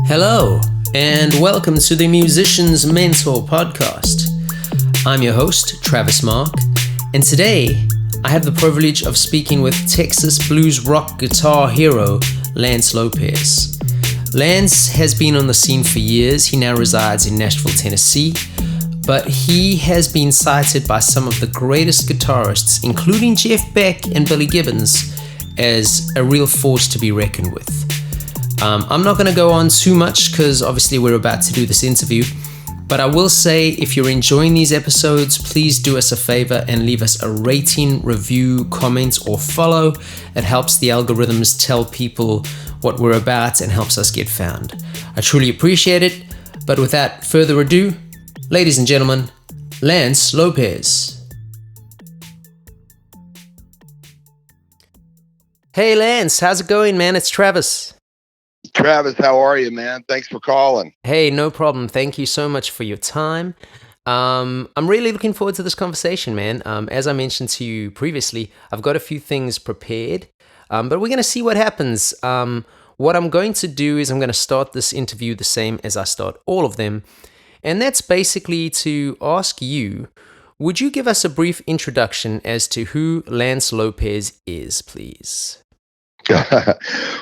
Hello, and welcome to the Musician's Mentor podcast. I'm your host, Travis Mark, and today I have the privilege of speaking with Texas blues rock guitar hero, Lance Lopez. Lance has been on the scene for years. He now resides in Nashville, Tennessee, but he has been cited by some of the greatest guitarists, including Beck and Billy Gibbons, as a real force to be reckoned with. I'm not going to go on too much because obviously we're about to do this interview, but I will say if you're enjoying these episodes, please do us a favor and leave us a rating, review, comment, or follow. It helps the algorithms tell people what we're about and helps us get found. I truly appreciate it, but without further ado, ladies and gentlemen, Lance Lopez. Hey Lance, how's it going, man? It's Travis. Travis, how are you, man? Thanks for calling. Hey, no problem. Thank you so much for your time. I'm really looking forward to this conversation, man. As I mentioned to you previously, I've got a few things prepared, but we're going to see what happens. What I'm going to do is I'm going to start this interview the same as I start all of them, and that's basically to ask you, would you give us a brief introduction as to who Lance Lopez is, please?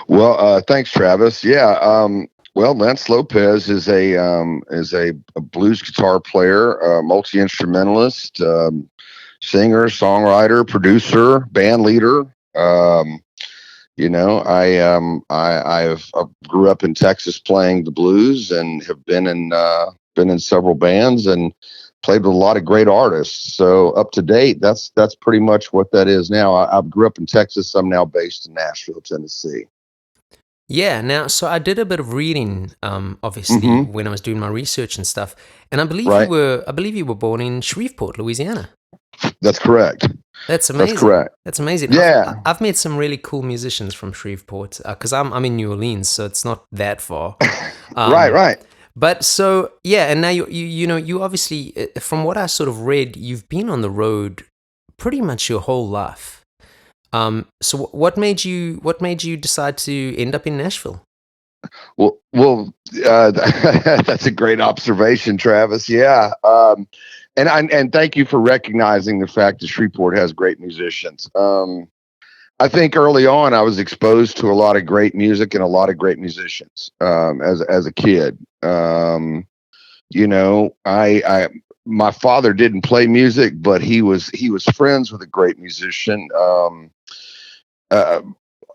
Well, thanks, Travis. Yeah. Well, Lance Lopez is a blues guitar player, multi-instrumentalist, singer, songwriter, producer, band leader. I grew up in Texas playing the blues and have been in several bands and played with a lot of great artists. So up to date, that's pretty much what that is now. I grew up in Texas. I'm now based in Nashville, Tennessee. Yeah, now, so I did a bit of reading, obviously, when I was doing my research and stuff, and I believe you were born in Shreveport, Louisiana. That's correct. That's amazing. That's correct. That's amazing. Yeah, I've met some really cool musicians from Shreveport because I'm in New Orleans, so it's not that far. Right. But so, yeah, and now you obviously, from what I sort of read, you've been on the road pretty much your whole life. So what made you decide to end up in Nashville? Well, that's a great observation, Travis. Yeah. And thank you for recognizing the fact that Shreveport has great musicians. I think early on I was exposed to a lot of great music and a lot of great musicians as a kid. My father didn't play music, but he was friends with a great musician.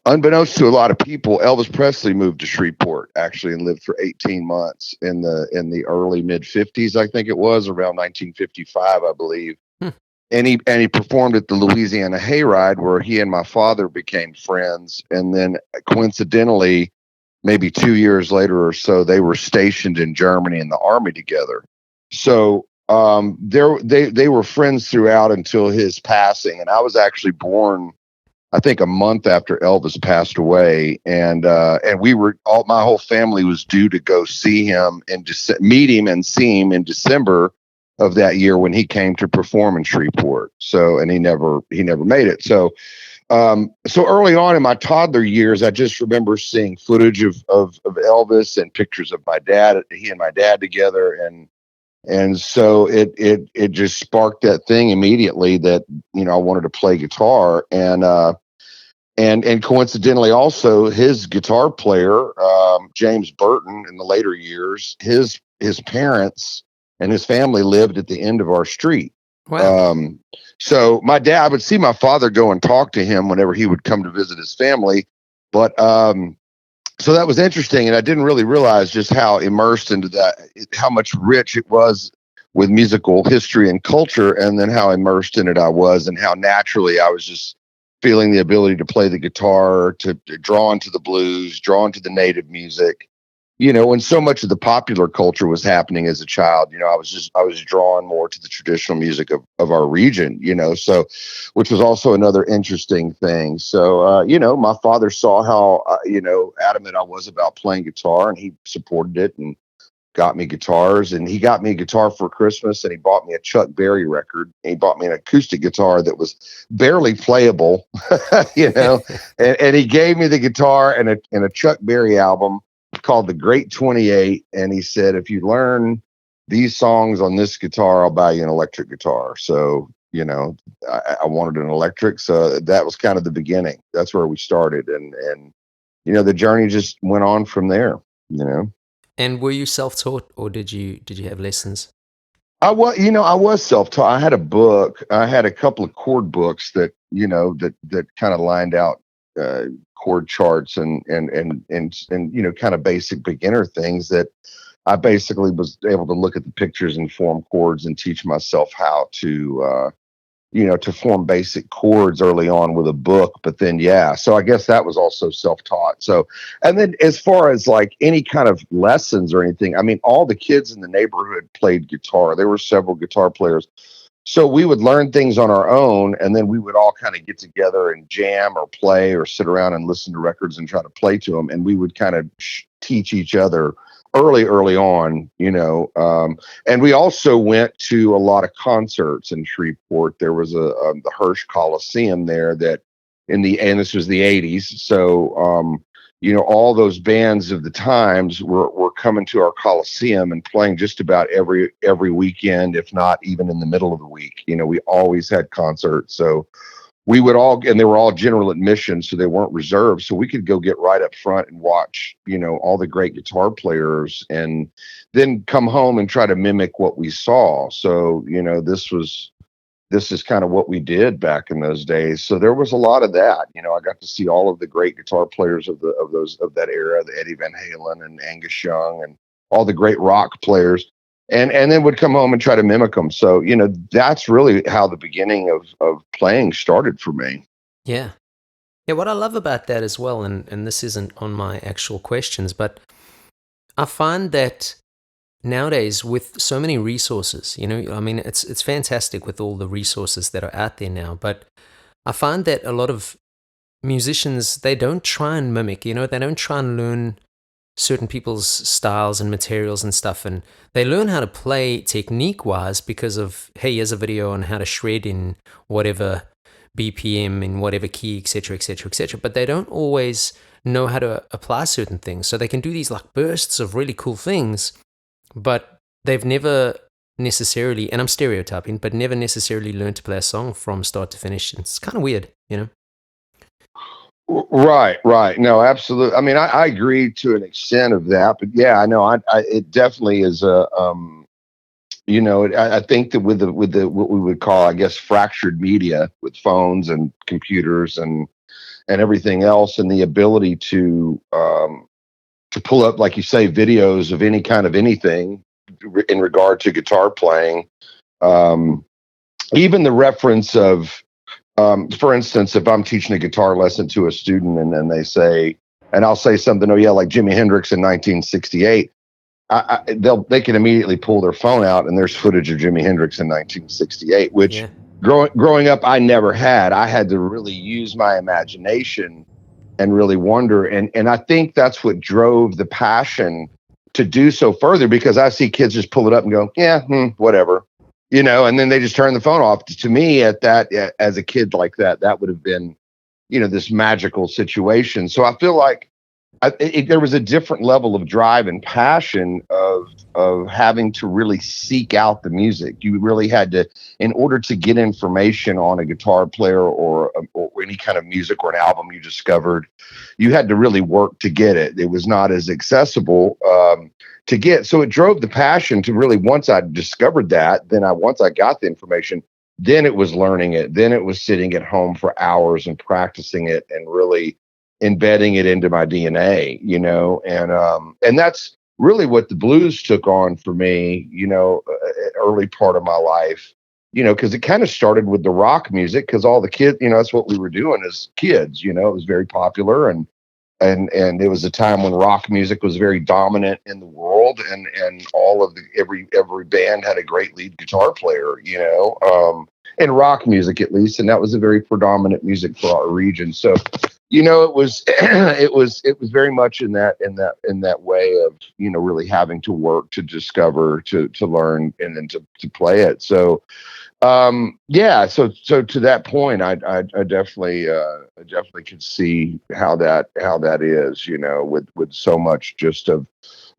Unbeknownst to a lot of people, Elvis Presley moved to Shreveport actually and lived for 18 months in the early mid 50s. I think it was around 1955, I believe. And he performed at the Louisiana Hayride where he and my father became friends. And then coincidentally, maybe 2 years later or so, they were stationed in Germany in the army together. So they were friends throughout until his passing. And I was actually born, I think, a month after Elvis passed away. And my whole family was due to go see him and meet him and see him in December of that year when he came to perform in Shreveport. So, and he never made it. So early on in my toddler years, I just remember seeing footage of Elvis and pictures of my dad, he and my dad together. And so it just sparked that thing immediately that, I wanted to play guitar. And coincidentally also his guitar player, James Burton, in the later years, his parents and his family lived at the end of our street. Wow. So I would see my father go and talk to him whenever he would come to visit his family. But so that was interesting. And I didn't really realize just how immersed into that, how much rich it was with musical history and culture, and then how immersed in it I was, and how naturally I was just feeling the ability to play the guitar, to draw into the blues, draw into the native music. When so much of the popular culture was happening as a child, I was drawn more to the traditional music of our region, so, which was also another interesting thing. So, my father saw how, adamant I was about playing guitar, and he supported it and got me guitars. And he got me a guitar for Christmas, and he bought me a Chuck Berry record. And he bought me an acoustic guitar that was barely playable, and he gave me the guitar and a Chuck Berry album. called the Great 28, and he said, if you learn these songs on this guitar, I'll buy you an electric guitar. So, I wanted an electric, so that was kind of the beginning. That's where we started, and the journey just went on from there. And were you self-taught, or did you have lessons? I was self-taught. I had a book. I had a couple of chord books that that kind of lined out chord charts and kind of basic beginner things that I basically was able to look at the pictures and form chords and teach myself how to to form basic chords early on with a book. But then, so I guess that was also self-taught. So, and then as far as like any kind of lessons or anything, I mean, all the kids in the neighborhood played guitar. There were several guitar players. So we would learn things on our own, and then we would all kind of get together and jam or play or sit around and listen to records and try to play to them. And we would kind of teach each other early on, and we also went to a lot of concerts in Shreveport. There was the Hirsch Coliseum there and this was the 80s. So, all those bands of the times were coming to our Coliseum and playing just about every weekend, if not even in the middle of the week. We always had concerts. So we would and they were all general admission, so they weren't reserved. So we could go get right up front and watch, all the great guitar players, and then come home and try to mimic what we saw. So, this is kind of what we did back in those days. So there was a lot of that. I got to see all of the great guitar players of that era, the Eddie Van Halen and Angus Young and all the great rock players. And then would come home and try to mimic them. So, that's really how the beginning of playing started for me. Yeah. Yeah, what I love about that as well, and this isn't on my actual questions, but I find that nowadays with so many resources, I mean, it's fantastic with all the resources that are out there now, but I find that a lot of musicians, they don't try and mimic, they don't try and learn certain people's styles and materials and stuff, and they learn how to play technique wise because of, hey, here's a video on how to shred in whatever BPM in whatever key, etc., etc., etc., but they don't always know how to apply certain things. So they can do these like bursts of really cool things, but they've never necessarily, and I'm stereotyping, but never necessarily learned to play a song from start to finish. It's kind of weird, Right. No, absolutely. I mean, I agree to an extent of that, but yeah, I know. It definitely is I think that with the what we would call, I guess, fractured media with phones and computers and everything else, and the ability to pull up, like you say, videos of any kind of anything in regard to guitar playing, even the reference of. For instance, if I'm teaching a guitar lesson to a student and then they say, and I'll say something, like Jimi Hendrix in 1968, they can immediately pull their phone out and there's footage of Jimi Hendrix in 1968, which growing up, I never had. I had to really use my imagination and really wonder. And I think that's what drove the passion to do so further, because I see kids just pull it up and go, whatever. And then they just turn the phone off. To me, as a kid like that would have been, this magical situation. So I feel like there was a different level of drive and passion of having to really seek out the music. You really had to, in order to get information on a guitar player or any kind of music or an album you discovered, you had to really work to get it. It was not as accessible to get. So it drove the passion to really, once I discovered that, once I got the information, then it was learning it. Then it was sitting at home for hours and practicing it and really embedding it into my DNA, and that's really what the blues took on for me, early part of my life, because it kind of started with the rock music, because all the kids, that's what we were doing as kids, it was very popular, and it was a time when rock music was very dominant in the world, and all of every band had a great lead guitar player, in rock music at least, and that was a very predominant music for our region. So it was it was very much in that way of really having to work to discover, to learn, and then to play it. So Yeah, so to that point, I definitely could see how that is, with so much just of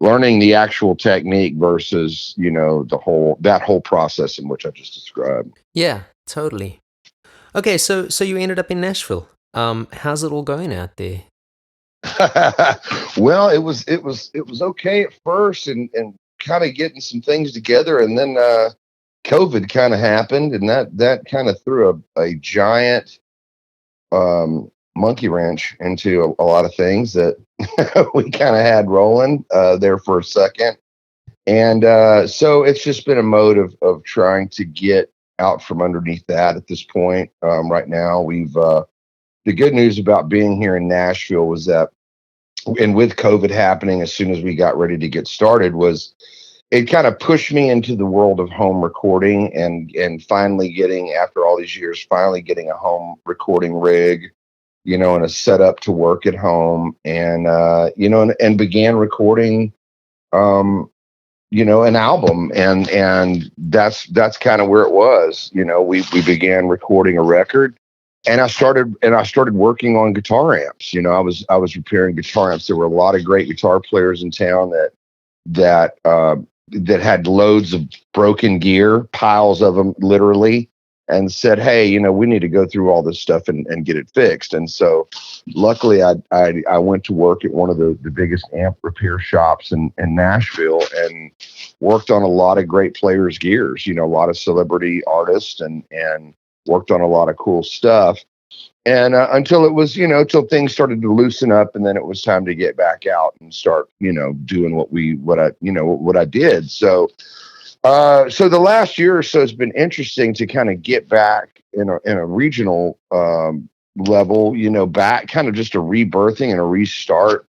learning the actual technique versus, that whole process in which I just described. Yeah, totally. Okay, so you ended up in Nashville. How's it all going out there? Well, it was okay at first, and kind of getting some things together, and then COVID kind of happened, and that kind of threw a giant monkey wrench into a lot of things that we kind of had rolling there for a second. And so it's just been a mode of trying to get out from underneath that at this point. Right now, the good news about being here in Nashville was that, and with COVID happening as soon as we got ready to get started, was it kind of pushed me into the world of home recording, and finally getting, after all these years, finally getting a home recording rig, and a setup to work at home, and and began recording, um, an album, and that's kind of where it was. We began recording a record, and I started working on guitar amps. I was repairing guitar amps. There were a lot of great guitar players in town that had loads of broken gear, piles of them, literally, and said, "Hey, we need to go through all this stuff and get it fixed." And so, luckily, I went to work at one of the biggest amp repair shops in Nashville, and worked on a lot of great players' gears. A lot of celebrity artists, and worked on a lot of cool stuff. And until it was, till things started to loosen up, and then it was time to get back out and start, doing what I did. So the last year or so has been interesting to kind of get back in a regional level, back kind of just a rebirthing and a restart.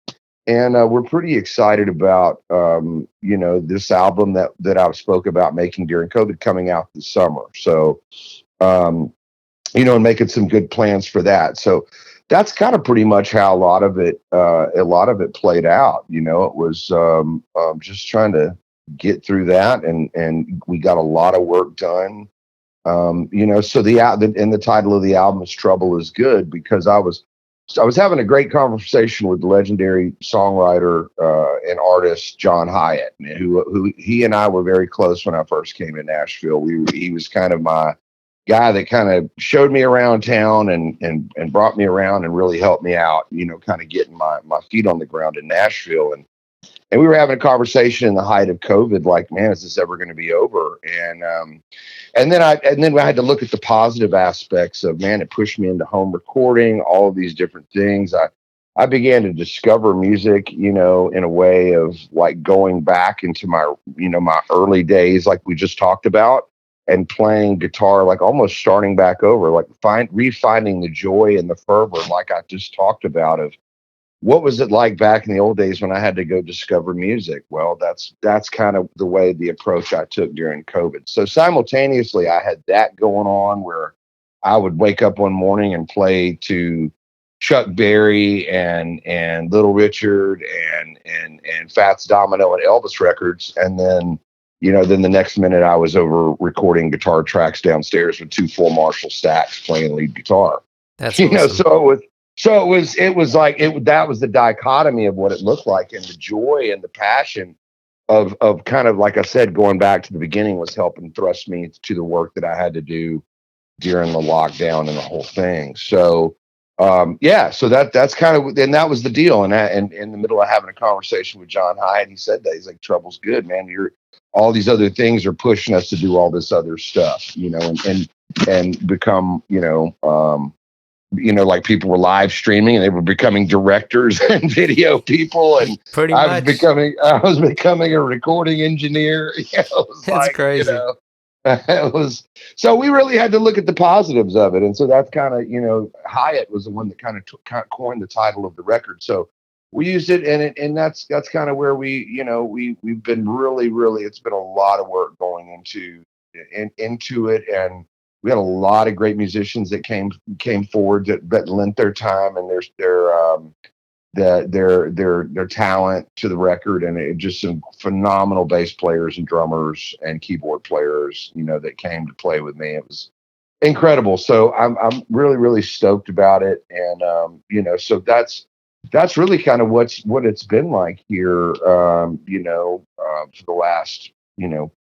And we're pretty excited about, this album that I spoke about making during COVID, coming out this summer. So, um, and making some good plans for that. So that's kind of pretty much how a lot of it played out. It was just trying to get through that, and we got a lot of work done. So and the title of the album is "Trouble Is Good," because I was having a great conversation with the legendary songwriter and artist John Hyatt, who he and I were very close when I first came to Nashville. He was kind of my guy that kind of showed me around town, and brought me around and really helped me out, kind of getting my feet on the ground in Nashville. And we were having a conversation in the height of COVID, like, man, is this ever going to be over? And then I had to look at the positive aspects of, man, it pushed me into home recording, all of these different things. I began to discover music, in a way of like going back into my early days, like we just talked about, and playing guitar, like almost starting back over, like refinding the joy and the fervor, like I just talked about, of what was it like back in the old days when I had to go discover music. Well, that's kind of the approach I took during COVID. So simultaneously, I had that going on, where I would wake up one morning and play to Chuck Berry and Little Richard and Fats Domino and Elvis records, and then the next minute I was over recording guitar tracks downstairs with two full Marshall stacks playing lead guitar. That's awesome. So it was like that was the dichotomy of what it looked like, and the joy and the passion of kind of, like I said, going back to the beginning, was helping thrust me to the work that I had to do during the lockdown and the whole thing. So yeah, so that's kind of, and that was the deal. And in the middle of having a conversation with John Hyatt, he said that, he's like, "Trouble's good, man. All these other things are pushing us to do all this other stuff, and become, like people were live streaming, and they were becoming directors and video people, and Pretty I was much. becoming a recording engineer." It was It's like, crazy. it was, so we really had to look at the positives of it. And so that's kind of, Hyatt was the one that kind of coined the title of the record. So we used it, and that's kind of where we've been really, it's been a lot of work going into it. And we had a lot of great musicians that came forward, that lent their time and their their talent to the record, and just some phenomenal bass players and drummers and keyboard players, that came to play with me. It was incredible. So I'm really, really stoked about it. And, so that's really kind of what it's been like here, for the last,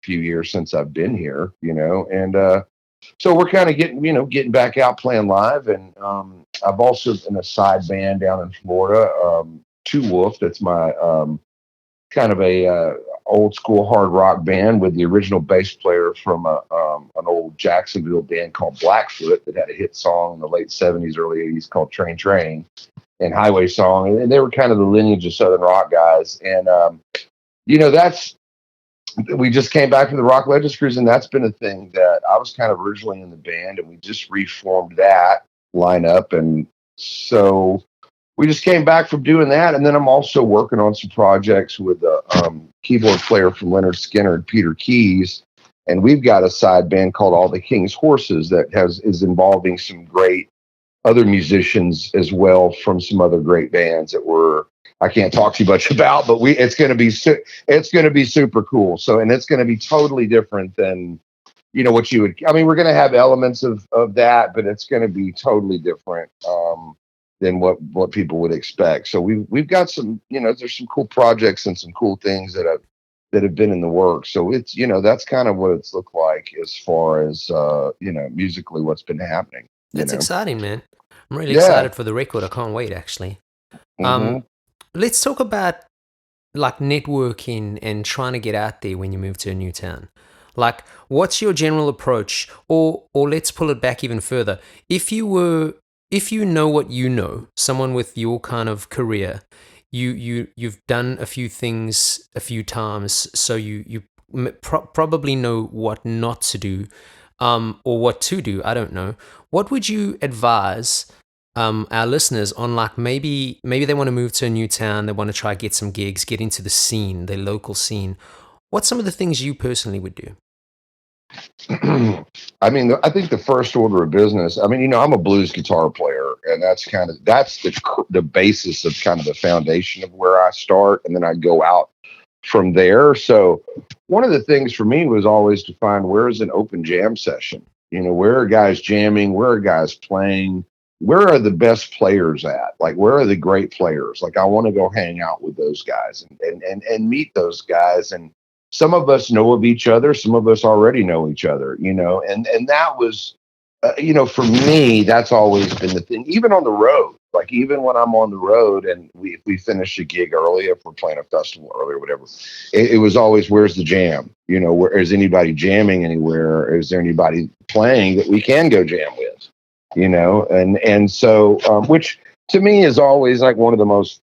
few years since I've been here, and, so we're kind of getting back out playing live. And, I've also in a side band down in Florida, Two Wolf. That's my, kind of a old school hard rock band with the original bass player from an old Jacksonville band called Blackfoot that had a hit song in the late '70s, early '80s called Train Train and Highway Song, and they were kind of the lineage of Southern rock guys. And that's we just came back from the Rock Legends Cruise, and that's been a thing that I was kind of originally in the band, and we just reformed that lineup, and so we just came back from doing that. And then I'm also working on some projects with a keyboard player from Leonard Skinner, Peter Keys, and we've got a side band called All the King's Horses that is involving some great other musicians as well from some other great bands that I can't talk too much about, but it's going to be super cool. So, and it's going to be totally different than what you would. I mean, we're going to have elements of that, but it's going to be totally different than what people would expect. So we've got some, there's some cool projects and some cool things that have been in the works. So it's, that's kind of what it's looked like as far as musically what's been happening. That's exciting, man. I'm really Yeah. excited for the record. I can't wait, actually. Mhm. Let's talk about like networking and trying to get out there when you move to a new town. Like, what's your general approach? Or let's pull it back even further. If you know what you know, someone with your kind of career, you've done a few things a few times, so you probably know what not to do, or what to do. I don't know. What would you advise our listeners on, like, maybe they want to move to a new town, they want to try get some gigs, get into the scene, the local scene. What's some of the things you personally would do? I mean, I think the first order of business, I mean, I'm a blues guitar player, and that's the basis of kind of the foundation of where I start, and then I go out from there. So one of the things for me was always to find where's an open jam session. Where are guys jamming? Where are guys playing? Where are the best players at? Like, where are the great players? Like, I want to go hang out with those guys and meet those guys. And some of us know of each other. Some of us already know each other, and that was, for me, that's always been the thing, even on the road. Like, even when I'm on the road and if we finish a gig early, if we're playing a festival early or whatever, it was always, where's the jam? Where is anybody jamming anywhere? Is there anybody playing that we can go jam with? And so, which to me is always like one of the most,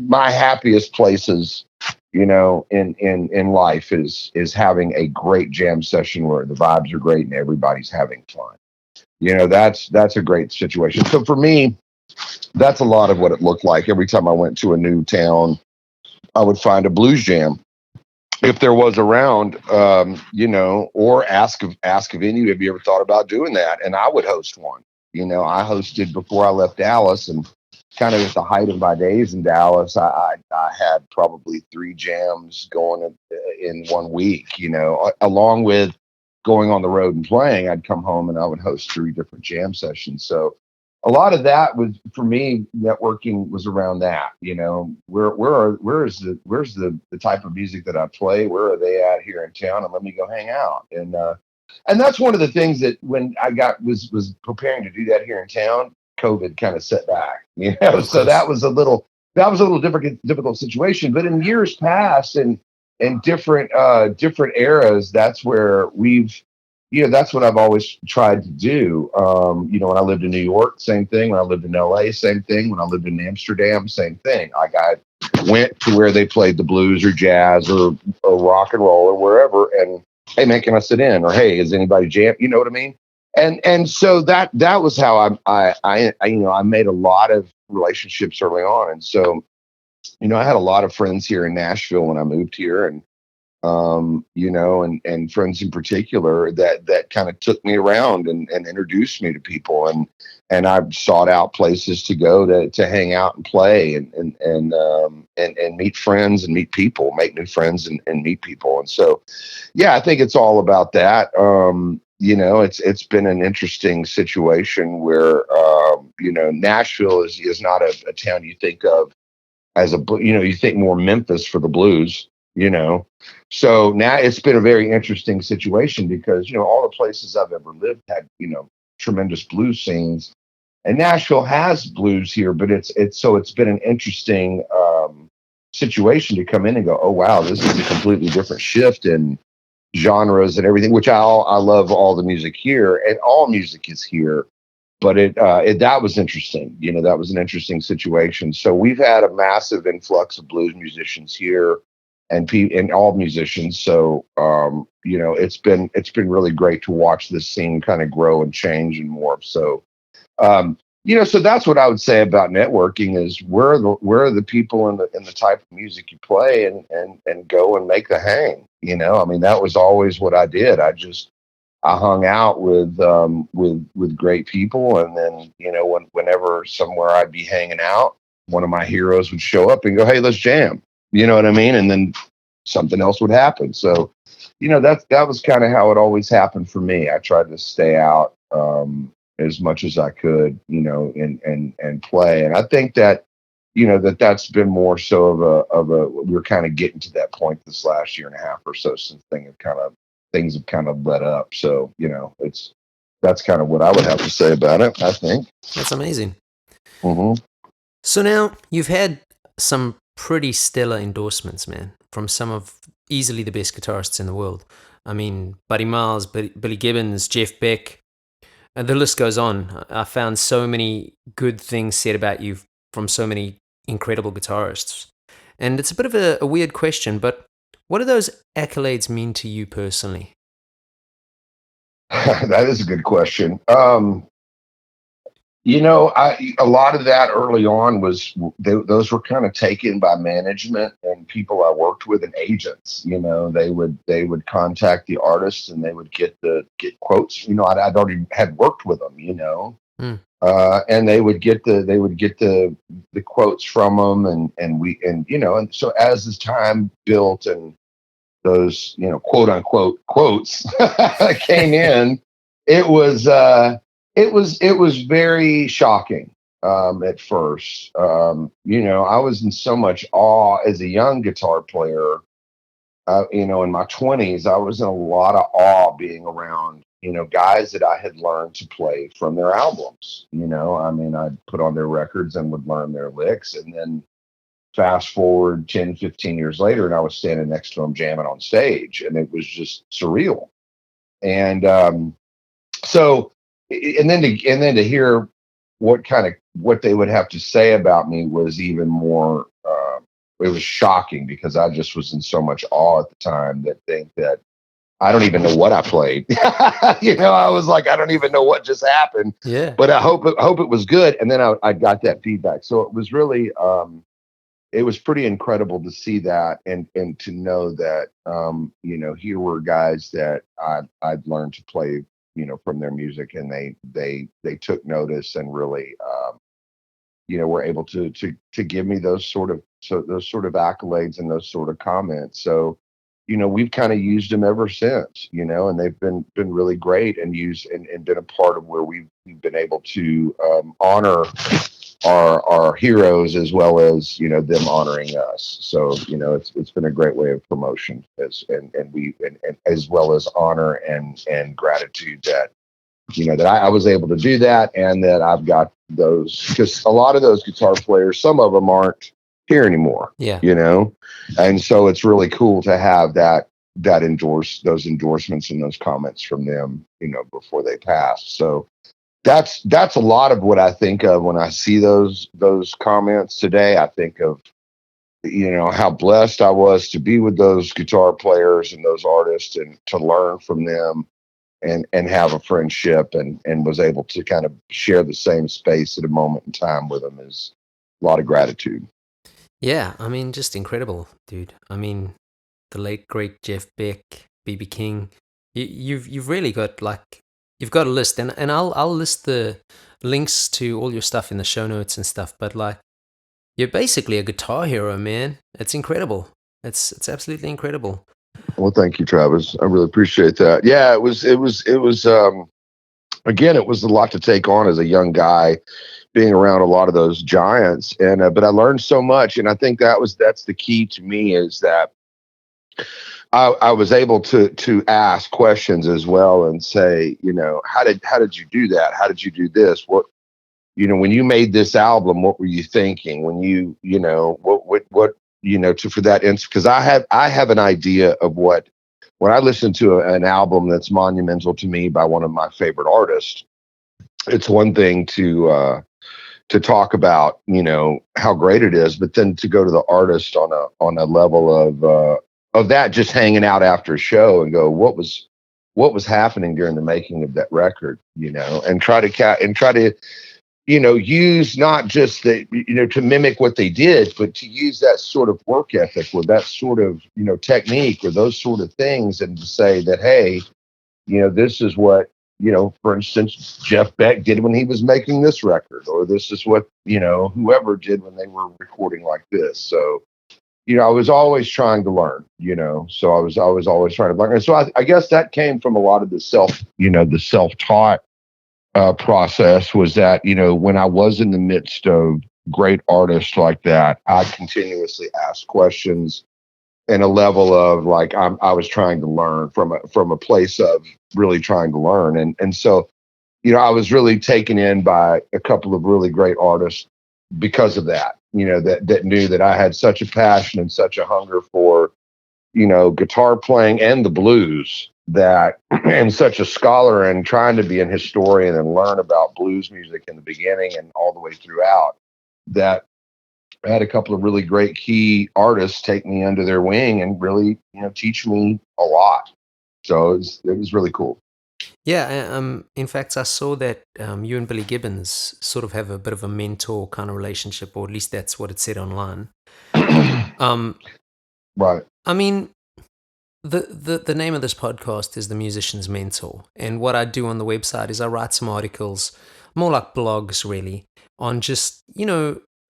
my happiest places, in life is having a great jam session where the vibes are great and everybody's having fun. That's a great situation. So for me, that's a lot of what it looked like. Every time I went to a new town, I would find a blues jam if there was around, or ask a venue, have you ever thought about doing that? And I would host one. I hosted before I left Dallas, and kind of at the height of my days in Dallas, I had probably 3 jams going in 1 week, along with going on the road and playing. I'd come home and I would host 3 different jam sessions. So a lot of that was, for me, networking was around that. Where's the type of music that I play? Where are they at here in town? And let me go hang out. And that's one of the things that when I was preparing to do that here in town, COVID kind of set back. So that was a little difficult situation. But in years past and different eras, that's where that's what I've always tried to do. When I lived in New York, same thing. When I lived in LA, same thing. When I lived in Amsterdam, same thing. Like, I went to where they played the blues or jazz or rock and roll or wherever, and hey man, can I sit in? Or hey, is anybody jam? You know what I mean? And so that was how I made a lot of relationships early on. And so, I had a lot of friends here in Nashville when I moved here, and and friends in particular that kind of took me around and introduced me to people, and I sought out places to go to hang out and play and meet friends and meet people, make new friends and meet people. And so, yeah, I think it's all about that. It's been an interesting situation where Nashville is not a town you think of as you think more Memphis for the blues, you know. So now it's been a very interesting situation because, all the places I've ever lived had, tremendous blues scenes. And Nashville has blues here, but it's been an interesting situation to come in and go, oh wow, this is a completely different shift in genres and everything, which I love all the music here, and all music is here, but that was interesting. That was an interesting situation. So we've had a massive influx of blues musicians here, and all musicians. So it's been really great to watch this scene kind of grow and change and morph. So so that's what I would say about networking is where are the people in the type of music you play, and go and make the hang. I mean, that was always what I did. I hung out with great people, and then whenever somewhere I'd be hanging out, one of my heroes would show up and go, "Hey, let's jam." You know what I mean? And then something else would happen. So, that was kind of how it always happened for me. I tried to stay out as much as I could, and play. And I think that that's been more so of a we're kind of getting to that point this last year and a half or so since things have kind of let up. So, that's kind of what I would have to say about it, I think. That's amazing. Mm-hmm. So now you've had some pretty stellar endorsements, man, from some of easily the best guitarists in the world. I mean, Buddy Miles, Billy Gibbons, Jeff Beck, and the list goes on. I found so many good things said about you from so many incredible guitarists. And it's a bit of a weird question, but what do those accolades mean to you personally? That is a good question. A lot of that early on was those were kind of taken by management and people I worked with and agents. They would contact the artists and they would get quotes. I'd already had worked with them. Mm. And they would get the quotes from them, and so as this time built and those quote unquote quotes came in, it was very shocking at first. I was in so much awe as a young guitar player. In my 20s, I was in a lot of awe being around guys that I had learned to play from their albums. I mean, I'd put on their records and would learn their licks, and then fast forward 10, 15 years later, and I was standing next to them jamming on stage, and it was just surreal. And so, and then to hear what they would have to say about me was even more. It was shocking because I just was in so much awe at the time that I don't even know what I played. I was like, I don't even know what just happened. Yeah. But I hope it was good. And then I got that feedback. So it was really it was pretty incredible to see that and to know that here were guys that I'd learned to play from their music, and they took notice and really were able to give me those sort of accolades and those sort of comments. So we've kind of used them ever since, and they've been really great and used and been a part of where we've been able to honor our heroes as well as them honoring us. So it's been a great way of promotion and as well as honor and gratitude that that I was able to do that, and that I've got those, because a lot of those guitar players, some of them aren't here anymore. Yeah. And so it's really cool to have those endorsements and those comments from them before they pass. So that's a lot of what I think of when I see those comments today. I think of how blessed I was to be with those guitar players and those artists and to learn from them and have a friendship and was able to kind of share the same space at a moment in time with them is a lot of gratitude. Yeah, I mean, just incredible, dude. I mean, the late great Jeff Beck, BB King. You've really got you've got a list, and I'll list the links to all your stuff in the show notes and stuff. But like, you're basically a guitar hero, man. It's incredible. It's absolutely incredible. Well, thank you, Travis. I really appreciate that. Yeah, it was again, it was a lot to take on as a young guy, being around a lot of those giants, and but I learned so much, and I think that's the key to me, is that I was able to ask questions as well and say, how did you do that? How did you do this? When you made this album, what were you thinking? When for that instance, because I have an idea of when I listen to an album that's monumental to me by one of my favorite artists. It's one thing to talk about, how great it is, but then to go to the artist on a level of that, just hanging out after a show and go, what was happening during the making of that record, and try to use not just to mimic what they did, but to use that sort of work ethic or that sort of, technique or those sort of things, and to say that, hey, this is what, for instance, Jeff Beck did when he was making this record, or this is what, whoever did when they were recording like this. So, I was always trying to learn, so I was always trying to learn. And so I guess that came from a lot of the self-taught process, was that, when I was in the midst of great artists like that, I continuously asked questions in a level of like, I was trying to learn from a place of really trying to learn. And so, I was really taken in by a couple of really great artists because of that, that knew that I had such a passion and such a hunger for, guitar playing and the blues, that and such a scholar and trying to be an historian and learn about blues music in the beginning and all the way throughout, that I had a couple of really great key artists take me under their wing and really, teach me a lot. So it was really cool. Yeah, in fact, I saw that you and Billy Gibbons sort of have a bit of a mentor kind of relationship, or at least that's what it said online. Right. I mean, the name of this podcast is The Musician's Mentor, and what I do on the website is I write some articles, more like blogs really, on just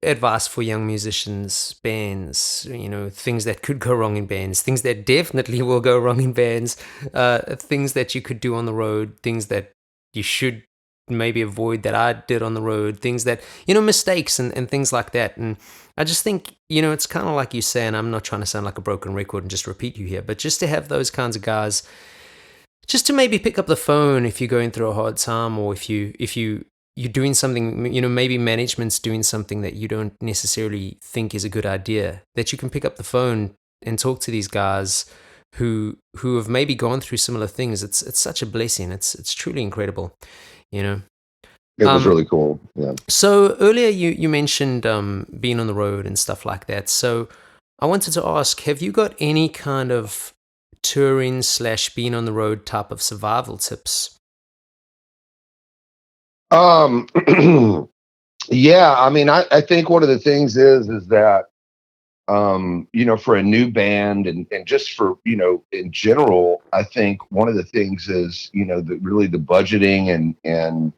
advice for young musicians, bands, things that could go wrong in bands, things that definitely will go wrong in bands, things that you could do on the road, things that you should maybe avoid that I did on the road, things that, mistakes and things like that. And I just think, it's kind of like you say, and I'm not trying to sound like a broken record and just repeat you here, but just to have those kinds of guys, just to maybe pick up the phone if you're going through a hard time, or if you're doing something, maybe management's doing something that you don't necessarily think is a good idea, that you can pick up the phone and talk to these guys who have maybe gone through similar things. It's such a blessing. It's truly incredible, It was really cool. Yeah. So earlier you mentioned being on the road and stuff like that. So I wanted to ask, have you got any kind of touring / being on the road type of survival tips? Yeah, I mean, I think one of the things is that, for a new band, and just for, in general, I think one of the things is, really the budgeting and,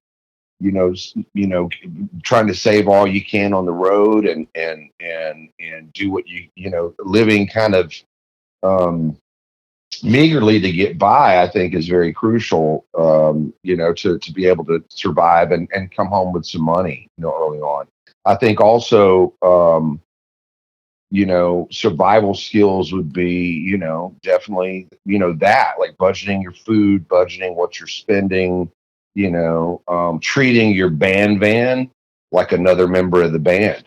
trying to save all you can on the road, and do what living kind of, meagerly to get by, I think is very crucial, to be able to survive and come home with some money, early on. I think also, survival skills would be, definitely, that, like budgeting your food, budgeting what you're spending, treating your band van like another member of the band.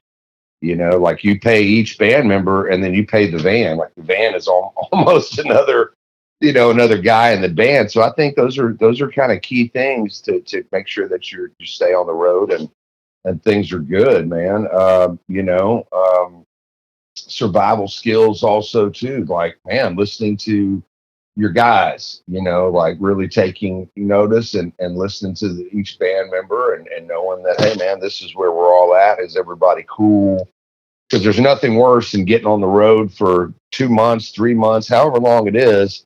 Like you pay each band member and then you pay the van. Like the van is almost another guy in the band. So I think those are kind of key things to make sure that you stay on the road and things are good, man. Survival skills also too. Like, man, listening to your guys, like really taking notice and listening to each band member, and knowing that, hey man, this is where we're all at. Is everybody cool? because there's nothing worse than getting on the road for 2 months, 3 months, however long it is.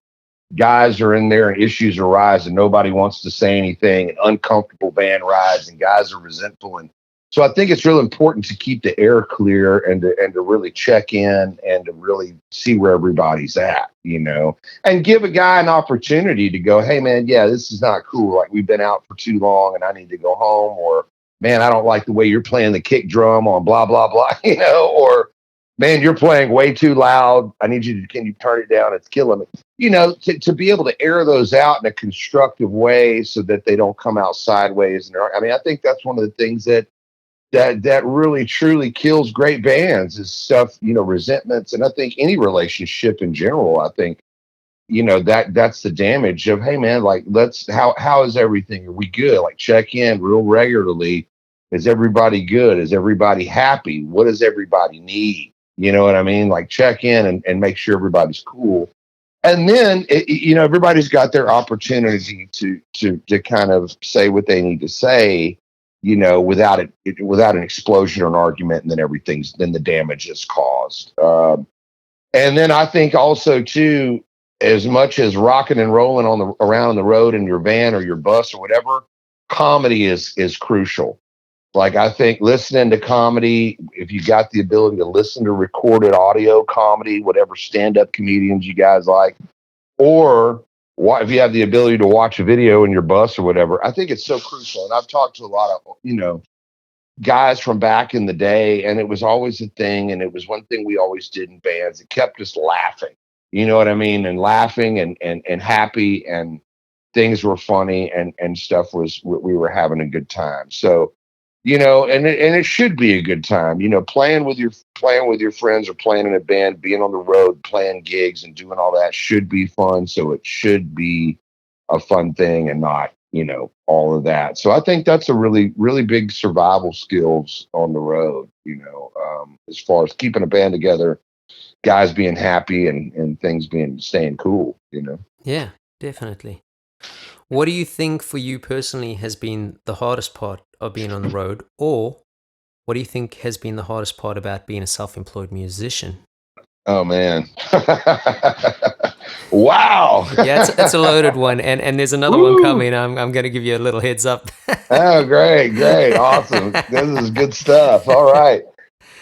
Guys are in there and issues arise and nobody wants to say anything, and uncomfortable van rides and guys are resentful. And so I think it's real important to keep the air clear and to really check in and to really see where everybody's at, and give a guy an opportunity to go, hey man, yeah, this is not cool. Like, we've been out for too long and I need to go home. Or, man, I don't like the way you're playing the kick drum on blah, blah, blah, or, man, you're playing way too loud. Can you turn it down? It's killing me. To be able to air those out in a constructive way so that they don't come out sideways. And I think that's one of the things that really truly kills great bands is stuff, resentments. And I think any relationship in general, I think, that's the damage of, hey man, like, how is everything? Are we good? Like, check in real regularly. Is everybody good? Is everybody happy? What does everybody need? You know what I mean? Like, check in and make sure everybody's cool. And then, everybody's got their opportunity to kind of say what they need to say, without an explosion or an argument, and then the damage is caused. And then I think also too, as much as rocking and rolling around the road in your van or your bus or whatever, comedy is crucial. Like, I think listening to comedy, if you got the ability to listen to recorded audio comedy, whatever stand-up comedians you guys like, or if you have the ability to watch a video in your bus or whatever, I think it's so crucial. And I've talked to a lot of, guys from back in the day, and it was always a thing. And it was one thing we always did in bands. It kept us laughing, you know what I mean? And laughing and happy, and things were funny, and stuff we were having a good time. So, and it should be a good time, playing with your friends or playing in a band, being on the road, playing gigs and doing all that should be fun. So it should be a fun thing and not, all of that. So I think that's a really, really big survival skills on the road, as far as keeping a band together, guys being happy and things staying cool, Yeah, definitely. What do you think for you personally has been the hardest part of being on the road, or what do you think has been the hardest part about being a self-employed musician? Oh man. Wow. Yeah, it's a loaded one, and there's another one coming. I'm going to give you a little heads up. Oh, great. Awesome. This is good stuff. All right.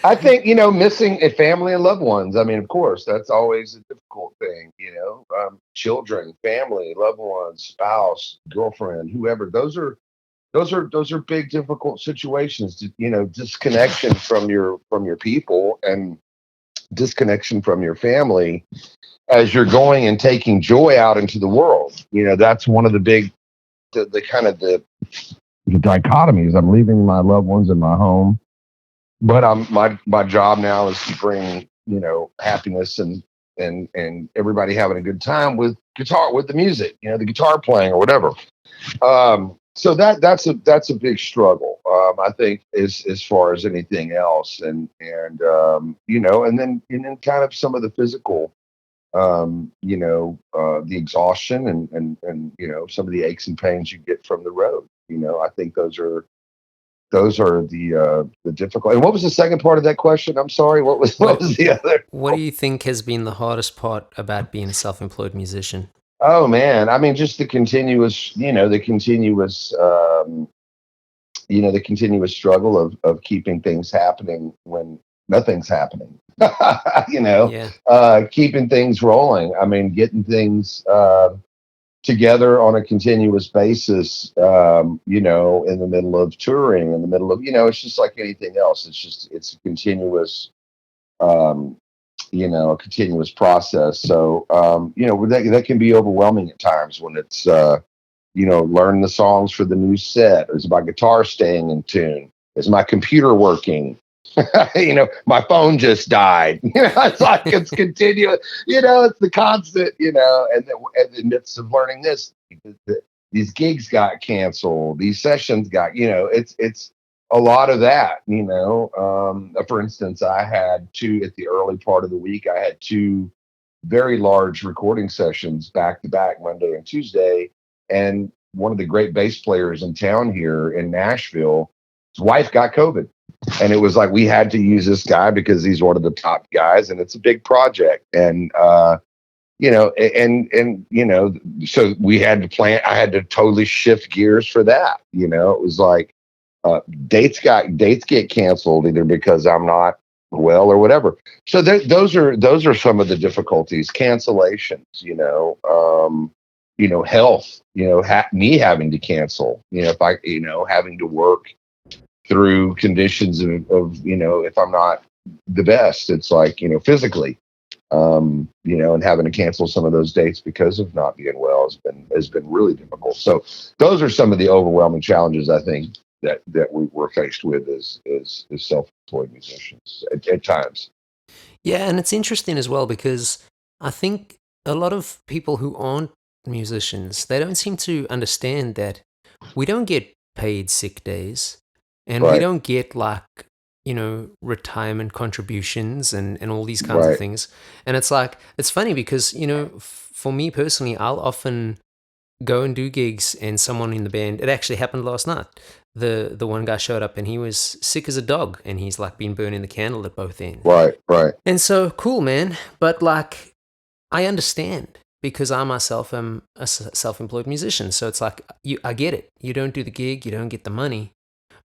I think, missing a family and loved ones. I mean, of course, that's always a difficult thing, children, family, loved ones, spouse, girlfriend, whoever. Those are big, difficult situations. Disconnection from your people and disconnection from your family as you're going and taking joy out into the world. That's one of the big, the kind of the dichotomies. I'm leaving my loved ones in my home, but my job now is to bring, happiness and everybody having a good time with the music, the guitar playing or whatever. So that's a big struggle. I think as far as anything else, and then kind of some of the physical, the exhaustion and some of the aches and pains you get from the road. I think those are the difficult. And what was the second part of that question? I'm sorry. What was the other? What do you think has been the hardest part about being a self-employed musician? Oh man, I mean, just the continuous struggle of keeping things happening when nothing's happening. Keeping things rolling. I mean, getting things together on a continuous basis, in the middle of touring, in the middle of, it's just like anything else. It's a continuous, a continuous process. So, that can be overwhelming at times when it's, learn the songs for the new set. Is my guitar staying in tune? Is my computer working? My phone just died. It's like it's continuous. It's the constant. And in the midst of learning this, these gigs got canceled. These sessions got. It's a lot of that. For instance, I had at the early part of the week. I had two very large recording sessions back to back, Monday and Tuesday, and one of the great bass players in town here in Nashville, his wife got COVID. And it was like, we had to use this guy because he's one of the top guys and it's a big project. And, so we had to plan. I had to totally shift gears for that. It was like, dates get canceled either because I'm not well or whatever. So those are some of the difficulties, cancellations, health, me having to cancel, if I, having to work through conditions of if I'm not the best, it's like, physically, and having to cancel some of those dates because of not being well has been really difficult. So those are some of the overwhelming challenges I think that we were faced with as self-employed musicians at times. Yeah, and it's interesting as well because I think a lot of people who aren't musicians, they don't seem to understand that we don't get paid sick days and we Right. don't get like, retirement contributions and all these kinds of things. And it's like, it's funny because, for me personally, I'll often go and do gigs and someone in the band, it actually happened last night. The one guy showed up and he was sick as a dog and he's like been burning the candle at both ends. Right. And so, cool, man. But like, I understand because I myself am a self-employed musician. So it's like, I get it. You don't do the gig, you don't get the money.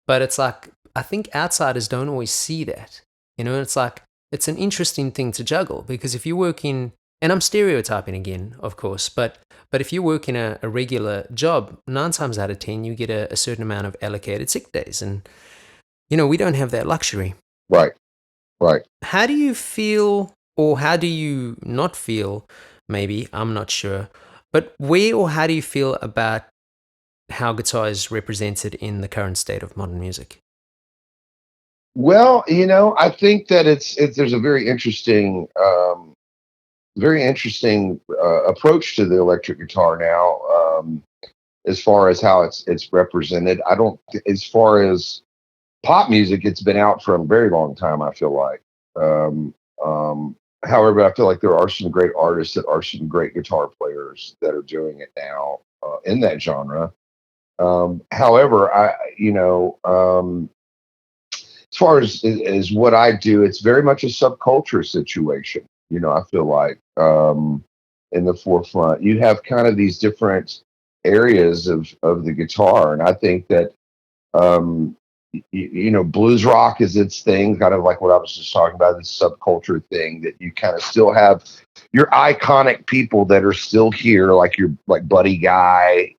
But it's like, I think outsiders don't always see that. It's like, it's an interesting thing to juggle because if you work in, and I'm stereotyping again, of course, but if you work in a regular job, 9 times out of 10, you get a certain amount of allocated sick days. And, we don't have that luxury. Right. How do you feel, or how do you not feel, maybe, I'm not sure, but where or how do you feel about how guitar is represented in the current state of modern music? Well, I think that there's a very interesting approach to the electric guitar now, as far as how it's represented. I don't, as far as pop music, it's been out for a very long time, I feel like. However, I feel like there are some great artists that are some great guitar players that are doing it now in that genre. However, as far as what I do, it's very much a subculture situation. I feel like in the forefront, you have kind of these different areas of the guitar, and I think that blues rock is its thing, kind of like what I was just talking about, this subculture thing that you kind of still have your iconic people that are still here, like Buddy Guy,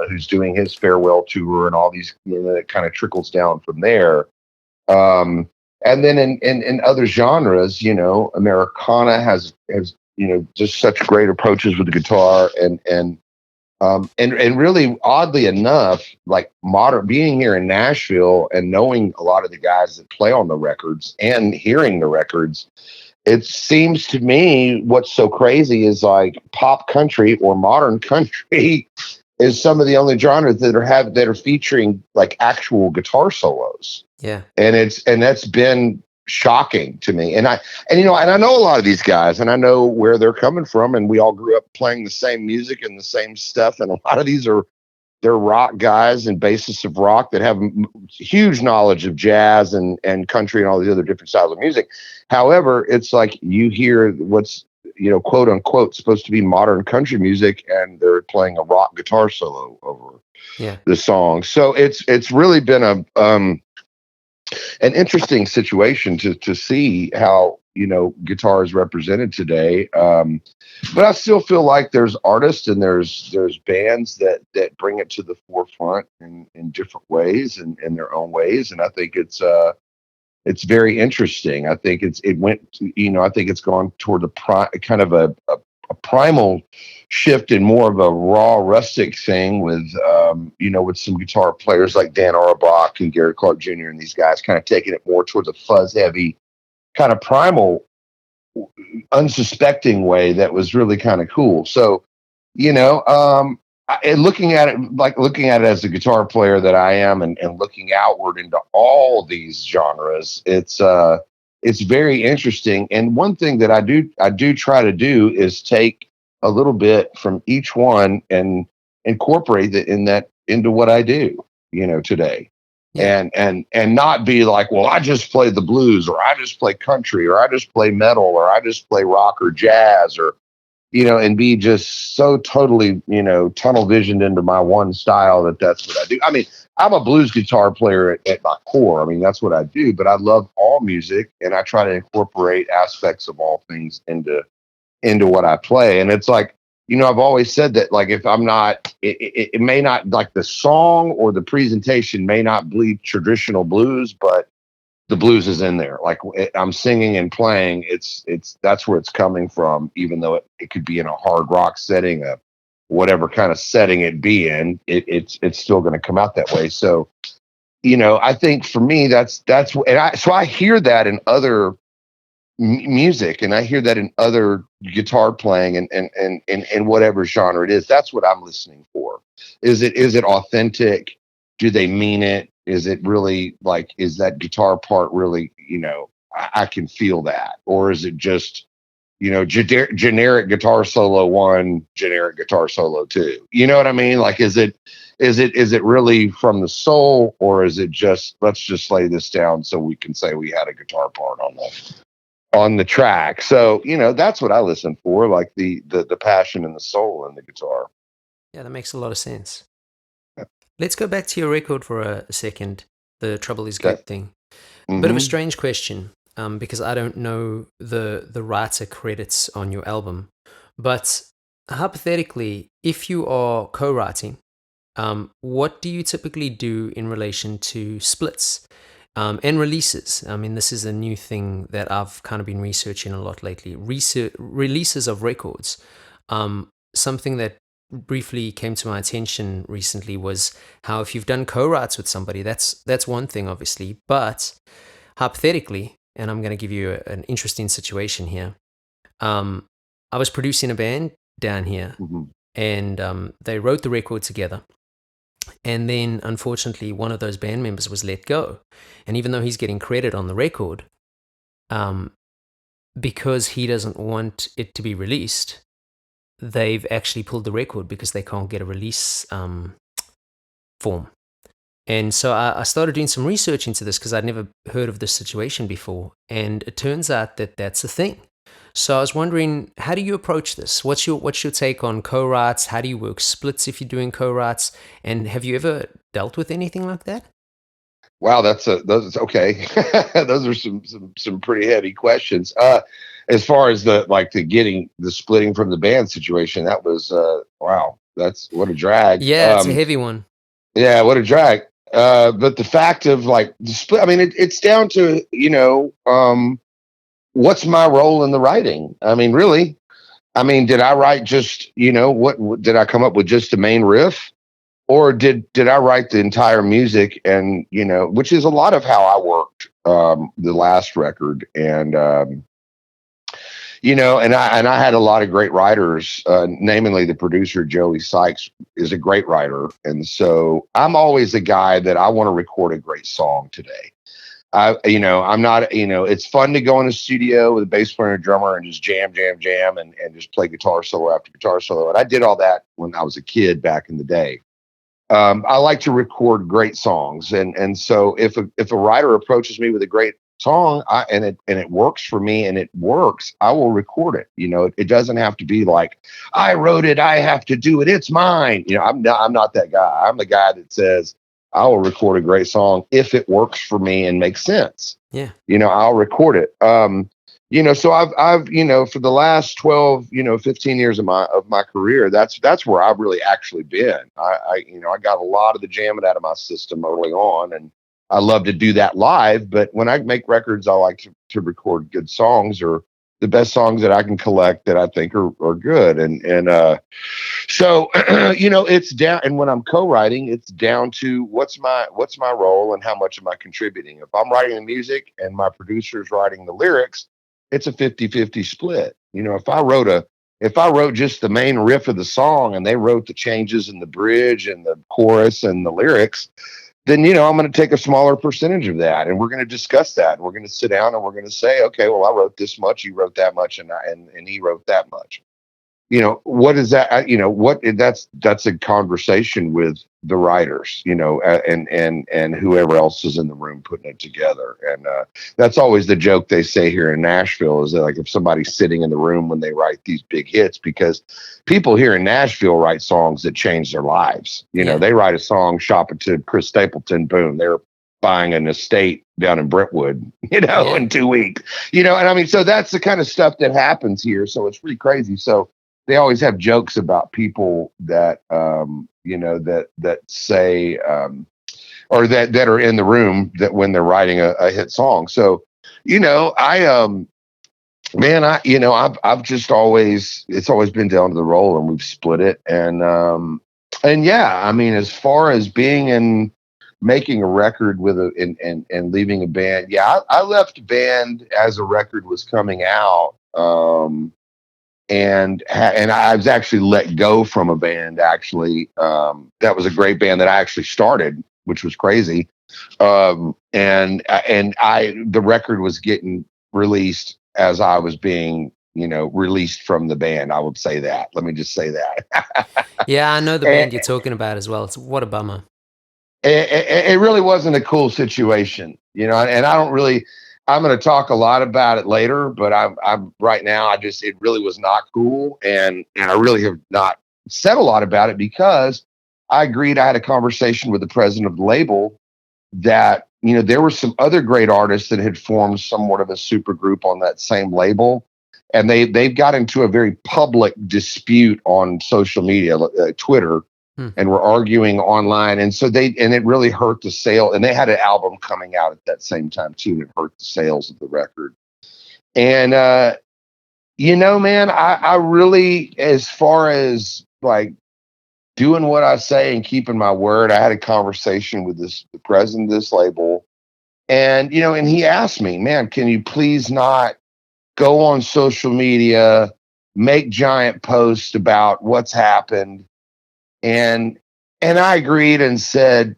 who's doing his farewell tour and all these, it kind of trickles down from there. And then in other genres, Americana has just such great approaches with the guitar, and really, oddly enough, like modern, being here in Nashville and knowing a lot of the guys that play on the records and hearing the records, it seems to me what's so crazy is like pop country or modern country is some of the only genres that are featuring like actual guitar solos. Yeah. And that's been shocking to me. And I know a lot of these guys, and I know where they're coming from, and we all grew up playing the same music and the same stuff. And a lot of these they're rock guys and bassists of rock that have huge knowledge of jazz and country and all these other different styles of music. However, it's like you hear what's, quote unquote, supposed to be modern country music, and they're playing a rock guitar solo over the song. So it's really been an interesting situation to see how guitar is represented today. But I still feel like there's artists and there's bands that bring it to the forefront in different ways and in their own ways, and I think it's very interesting. I think I think it's gone toward kind of a primal shift and more of a raw, rustic thing with with some guitar players like Dan Auerbach and Gary Clark Jr. and these guys kind of taking it more towards a fuzz heavy, kind of primal, unsuspecting way that was really kind of cool. So, looking at it as a guitar player that I am, and looking outward into all these genres, it's very interesting. And one thing that I do try to do is take a little bit from each one and incorporate it into what I do, today. Yeah. and not be like, well, I just play the blues, or I just play country, or I just play metal, or I just play rock or jazz, or and be just so totally, tunnel visioned into my one style that's what I do. I mean, I'm a blues guitar player at my core. I mean, that's what I do, but I love all music, and I try to incorporate aspects of all things into what I play. And it's like, I've always said that, like, if I'm not, it may not, like, the song or the presentation may not be traditional blues, but the blues is in there. Like, I'm singing and playing. That's where it's coming from, even though it could be in a hard rock setting, whatever kind of setting it be in, it's still going to come out that way. So, I think for me, so I hear that in other music, and I hear that in other guitar playing, and whatever genre it is. That's what I'm listening for. Is it authentic? Do they mean it? Is it really, like, is that guitar part really, I can feel that? Or is it just, generic guitar solo one, generic guitar solo two? You know what I mean? Like, is it really from the soul, or is it just, let's just lay this down so we can say we had a guitar part on the track? So, that's what I listen for, like the passion and the soul in the guitar. Yeah, that makes a lot of sense. Let's go back to your record for a second, the Trouble Is Good thing. Bit of a strange question, because I don't know the writer credits on your album. But hypothetically, if you are co-writing, what do you typically do in relation to splits and releases? I mean, this is a new thing that I've kind of been researching a lot lately. Releases of records. Something that briefly came to my attention recently was how if you've done co-writes with somebody, that's one thing, obviously, but hypothetically, and I'm going to give you an interesting situation here. I was producing a band down here, and they wrote the record together. And then, unfortunately, one of those band members was let go. And even though he's getting credit on the record, because he doesn't want it to be released, they've actually pulled the record because they can't get a release form. And so I started doing some research into this because I'd never heard of this situation before. And it turns out that that's a thing. So I was wondering, how do you approach this? What's your take on co-writes? How do you work splits if you're doing co-writes? And have you ever dealt with anything like that? Wow, those okay. Those are some pretty heavy questions. As far as the getting the splitting from the band situation, that was wow. That's what a drag. Yeah, it's a heavy one. Yeah, what a drag. But the fact of, like, the split, I mean, it's down to, what's my role in the writing? I mean, really, I mean, did I write just, what did I come up with, just the main riff? Or did I write the entire music? And, which is a lot of how I worked the last record. And, and I had a lot of great writers, namely the producer, Joey Sykes, is a great writer. And so I'm always a guy that I want to record a great song today. I'm not, it's fun to go in the studio with a bass player and a drummer and just jam, and just play guitar solo after guitar solo. And I did all that when I was a kid back in the day. I like to record great songs. And so if a writer approaches me with a great song, and it works for me, and it works, I will record it. It doesn't have to be like, I wrote it, I have to do it, it's mine. I'm not that guy. I'm the guy that says, I will record a great song if it works for me and makes sense. Yeah. I'll record it. So I've for the last 12, 15 years of my career, that's where I've really actually been. I got a lot of the jamming out of my system early on, and I love to do that live. But when I make records, I like to record good songs, or the best songs that I can collect that I think are good. So, it's down. And when I'm co-writing, it's down to what's my role and how much am I contributing. If I'm writing the music and my producer's writing the lyrics, it's a 50-50 split. If I wrote just the main riff of the song and they wrote the changes in the bridge and the chorus and the lyrics, then, I'm going to take a smaller percentage of that, and we're going to discuss that. We're going to sit down and we're going to say, okay, well, I wrote this much, you wrote that much, and he wrote that much. what is that? That's a conversation with the writers, and whoever else is in the room putting it together. And that's always the joke they say here in Nashville, is that, like, if somebody's sitting in the room when they write these big hits, because people here in Nashville write songs that change their lives. They write a song, shop it to Chris Stapleton, boom, they're buying an estate down in Brentwood, in 2 weeks, and I mean, so that's the kind of stuff that happens here. So it's pretty crazy. So they always have jokes about people that, that say, or that are in the room that when they're writing a hit song. So, I've just always, it's always been down to the roll, and we've split it. And yeah, I mean, as far as being in, making a record with and leaving a band. Yeah, I left a band as a record was coming out. And I was actually let go from a band, actually. That was a great band that I actually started, which was crazy. The record was getting released as I was being, released from the band. I would say that. Let me just say that. Yeah, I know the band you're talking about as well. What a bummer. It really wasn't a cool situation, and I don't really, I'm going to talk a lot about it later, but I'm right now, it really was not cool. And I really have not said a lot about it, because I agreed. I had a conversation with the president of the label that, there were some other great artists that had formed somewhat of a super group on that same label. And they've got into a very public dispute on social media, Twitter, and were arguing online. And so it really hurt the sale. And they had an album coming out at that same time too, and it hurt the sales of the record. And, man, I really, as far as like doing what I say and keeping my word, I had a conversation with the president of this label, and, and he asked me, man, can you please not go on social media, make giant posts about what's happened? And I agreed and said,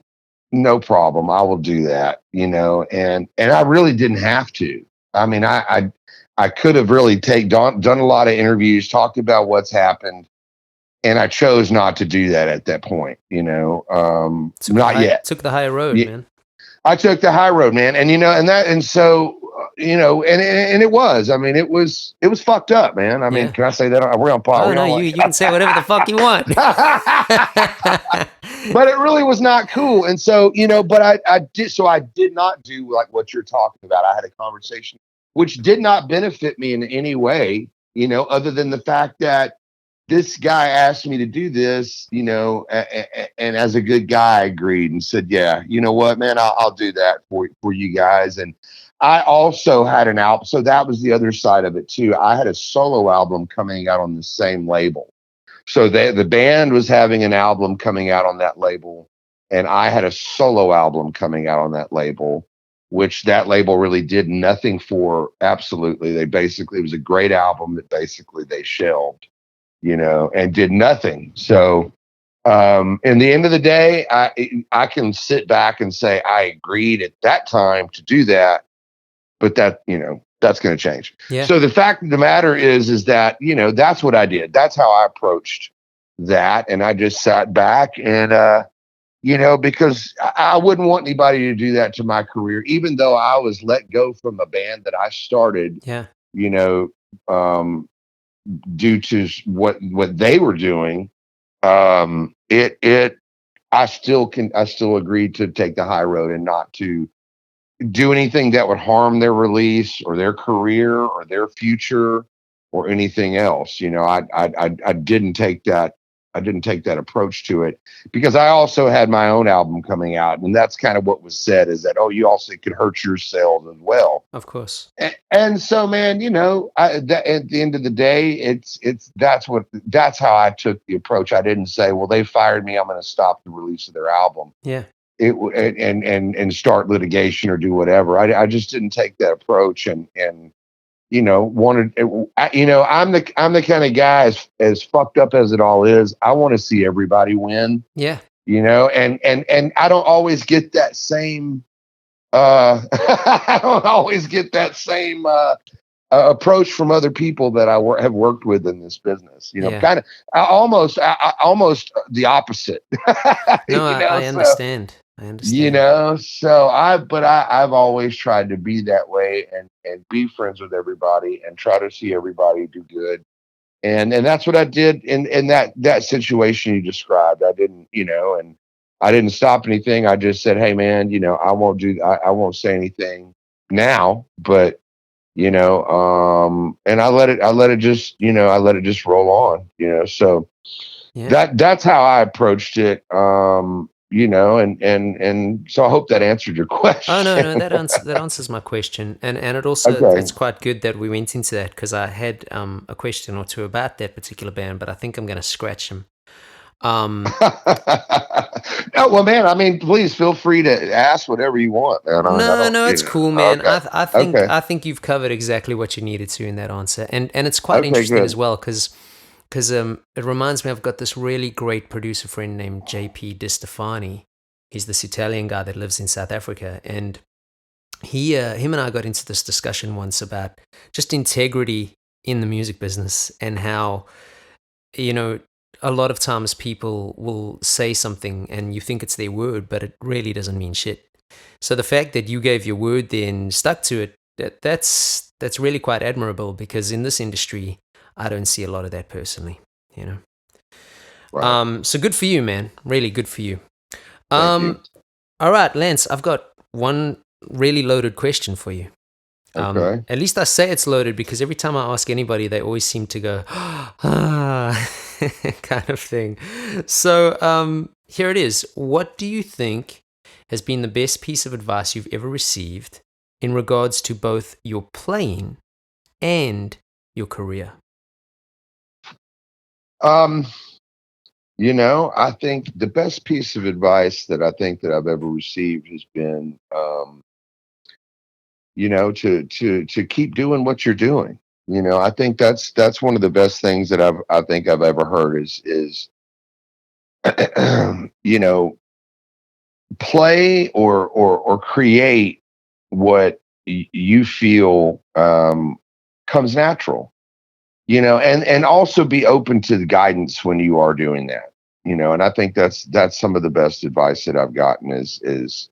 no problem, I will do that, and I really didn't have to. I mean, I could have really done a lot of interviews, talked about what's happened, and I chose not to do that at that point, not yet. Took the high road, man. I took the high road, man. And, so, and it was, I mean, it was fucked up, man. I mean, can I say that? We're on pod. Oh, no, you can say whatever the fuck you want. But it really was not cool. And so, but I did not do like what you're talking about. I had a conversation which did not benefit me in any way, other than the fact that this guy asked me to do this, and as a good guy, I agreed and said, yeah, you know what, man, I'll do that for you guys. And I also had an album. So that was the other side of it too. I had a solo album coming out on the same label. So the band was having an album coming out on that label, and I had a solo album coming out on that label, which that label really did nothing for. Absolutely. It was a great album that basically they shelved, and did nothing. So, in the end of the day, I can sit back and say, I agreed at that time to do that, but that, that's going to change. Yeah. So the fact of the matter is that, that's what I did. That's how I approached that. And I just sat back and, because I wouldn't want anybody to do that to my career, even though I was let go from a band that I started, due to what they were doing. I still agreed to take the high road and not to do anything that would harm their release or their career or their future or anything else. I didn't take that. I didn't take that approach to it, because I also had my own album coming out, and that's kind of what was said, is that, oh, you also could hurt your sales as well. Of course. And so, man, at the end of the day, that's how I took the approach. I didn't say, well, they fired me, I'm going to stop the release of their album. Yeah. And start litigation or do whatever. I just didn't take that approach, and wanted. I'm the kind of guy, as fucked up as it all is, I want to see everybody win. Yeah. And I don't always get that same. I don't always get that same approach from other people that have worked with in this business. Kind of almost the opposite. No, I understand. So I've always tried to be that way and be friends with everybody and try to see everybody do good. And that's what I did in that situation you described. I didn't, and I didn't stop anything. I just said, hey man, I won't say anything now, but and I let it just roll on, so that's how I approached it. And so I hope that answered your question. Oh no, that answers my question, and it also it's quite good that we went into that, because I had a question or two about that particular band, but I think I'm going to scratch them. Oh, well, man, I mean, please feel free to ask whatever you want, man. No, it's cool, man. Okay. I think you've covered exactly what you needed to in that answer, and it's quite interesting as well, because it reminds me, I've got this really great producer friend named JP DiStefani. He's this Italian guy that lives in South Africa, and him and I got into this discussion once about just integrity in the music business, and how, a lot of times people will say something and you think it's their word, but it really doesn't mean shit. So the fact that you gave your word there and stuck to it, that's really quite admirable, because in this industry, I don't see a lot of that personally, Right. So good for you, man. Really good for you. Thank you. All right, Lance, I've got one really loaded question for you. Okay. At least I say it's loaded, because every time I ask anybody, they always seem to go, kind of thing. So here it is. What do you think has been the best piece of advice you've ever received in regards to both your playing and your career? I think the best piece of advice that I've ever received has been, to keep doing what you're doing. I think that's one of the best things that I've ever heard is play or create what you feel comes natural. And also be open to the guidance when you are doing that. And I think that's some of the best advice that I've gotten is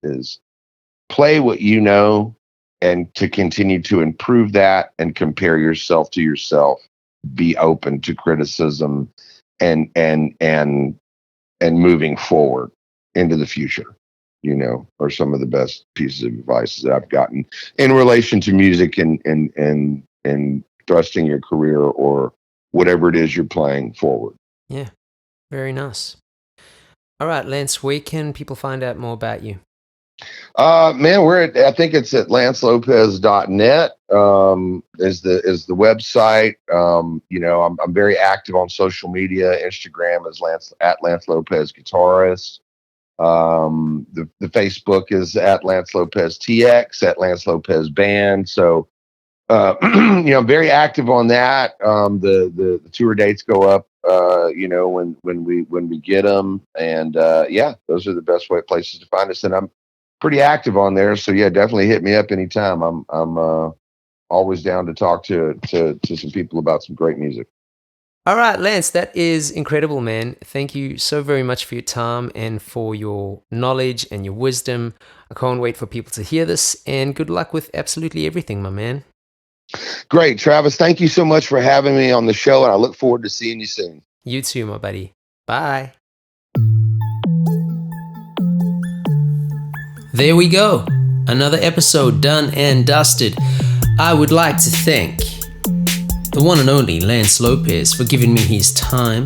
play what you know, and to continue to improve that and compare yourself to yourself. Be open to criticism and moving forward into the future, are some of the best pieces of advice that I've gotten in relation to music and thrusting your career or whatever it is you're playing forward. Yeah, very nice. All right, Lance, where can people find out more about you? Man, I think it's at lancelopez.net is the website. I'm very active on social media. Instagram is at Lance Lopez Guitarist. The Facebook is at Lance Lopez TX, at Lance Lopez Band. So I'm very active on that. The tour dates go up, when we get them, and those are the best places to find us. And I'm pretty active on there, so yeah, definitely hit me up anytime. I'm always down to talk to some people about some great music. All right, Lance, that is incredible, man. Thank you so very much for your time and for your knowledge and your wisdom. I can't wait for people to hear this, and good luck with absolutely everything, my man. Great, Travis. Thank you so much for having me on the show, and I look forward to seeing you soon. You too, my buddy. Bye. There we go. Another episode done and dusted. I would like to thank the one and only Lance Lopez for giving me his time.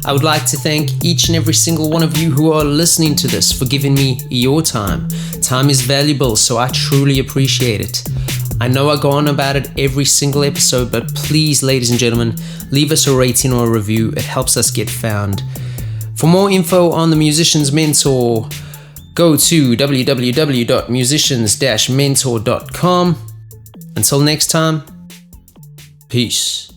I would like to thank each and every single one of you who are listening to this for giving me your time. Time is valuable, so I truly appreciate it. I know I go on about it every single episode, but please, ladies and gentlemen, leave us a rating or a review. It helps us get found. For more info on the Musician's Mentor, go to www.musicians-mentor.com. Until next time, peace.